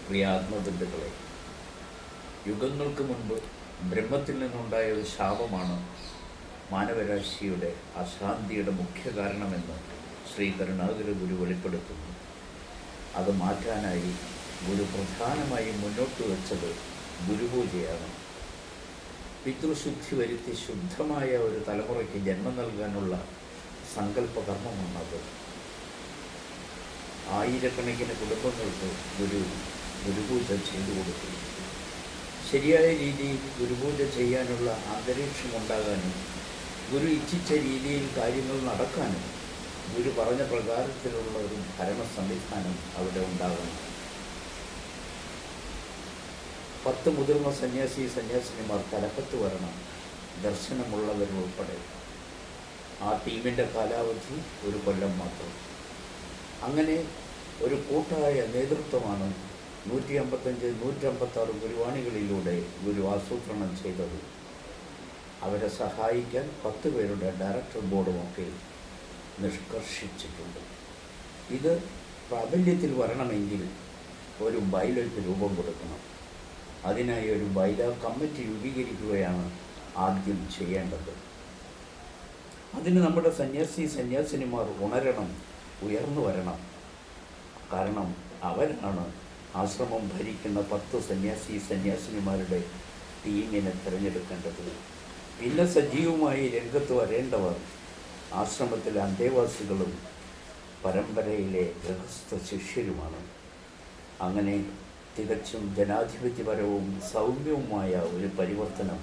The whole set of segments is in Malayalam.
പ്രിയ ആത്മബന്ധുക്കളെ, യുഗങ്ങൾക്ക് മുൻപ് ബ്രഹ്മത്തിൽ നിന്നുണ്ടായ ഒരു ശാപമാണ് മാനവരാശിയുടെ അശാന്തിയുടെ മുഖ്യ കാരണമെന്ന് ശ്രീ കരുണാകര ഗുരു വെളിപ്പെടുത്തുന്നു. അത് മാറ്റാനായി ഗുരു പ്രധാനമായും മുന്നോട്ട് വെച്ചത് ഗുരുപൂജയാണ്. പിതൃശുദ്ധി വരുത്തി ശുദ്ധമായ ഒരു തലമുറയ്ക്ക് ജന്മം നൽകാനുള്ള സങ്കല്പകർമ്മമാണത്. ആയിരക്കണക്കിന് കുടുംബങ്ങൾക്ക് ഗുരുപൂജ ചെയ്തു കൊടുത്തു. ശരിയായ രീതിയിൽ ഗുരുപൂജ ചെയ്യാനുള്ള അന്തരീക്ഷമുണ്ടാകാനും ഗുരു ഇച്ഛിച്ച രീതിയിൽ കാര്യങ്ങൾ നടക്കാനും ഗുരു പറഞ്ഞ പ്രകാരത്തിലുള്ള ഒരു ഭരണ സംവിധാനം അവിടെ ഉണ്ടാകണം. 10 മുതിർന്ന സന്യാസിനിമാർ തലപ്പത്ത് വരണം, ദർശനമുള്ളവരുൾപ്പെടെ. ആ ടീമിൻ്റെ കാലാവധി 1 കൊല്ലം മാത്രം. അങ്ങനെ ഒരു കൂട്ടായ നേതൃത്വമാണ് 155-156 ഗുരുവാണികളിലൂടെ ഗുരു ആസൂത്രണം ചെയ്തത്. അവരെ സഹായിക്കാൻ 10 പേരുടെ ഡയറക്ടർ ബോർഡുമൊക്കെ നിഷ്കർഷിച്ചിട്ടുണ്ട്. ഇത് പ്രാബല്യത്തിൽ വരണമെങ്കിൽ ഒരു ബൈലോയ്ക്ക് രൂപം കൊടുക്കണം. അതിനായി ഒരു ബൈലോ കമ്മിറ്റി രൂപീകരിക്കുകയാണ് ആദ്യം ചെയ്യേണ്ടത്. അതിന് നമ്മുടെ സന്യാസിനിമാർ ഉണരണം, ഉയർന്നു വരണം. കാരണം അവരാണ് ആശ്രമം ഭരിക്കുന്ന 10 സന്യാസിനിമാരുടെ ടീമിനെ തിരഞ്ഞെടുക്കേണ്ടത്. പിന്നെ സജീവമായി രംഗത്ത് വരേണ്ടവർ ആശ്രമത്തിലെ അന്തേവാസികളും പരമ്പരയിലെ ഗൃഹസ്ഥ ശിഷ്യരുമാണ്. അങ്ങനെ തികച്ചും ജനാധിപത്യപരവും സൗമ്യവുമായ ഒരു പരിവർത്തനം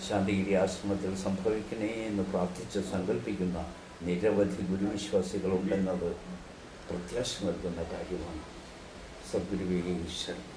ശാന്തിഗിരി ആശ്രമത്തിൽ സംഭവിക്കണേ എന്ന് പ്രാർത്ഥിച്ച് സങ്കല്പിക്കുന്ന നിരവധി ഗുരുവിശ്വാസികളുണ്ടെന്നത് പ്രത്യാശ നൽകുന്ന കാര്യമാണ്. സദ്ഗുരുവേ ശരണം.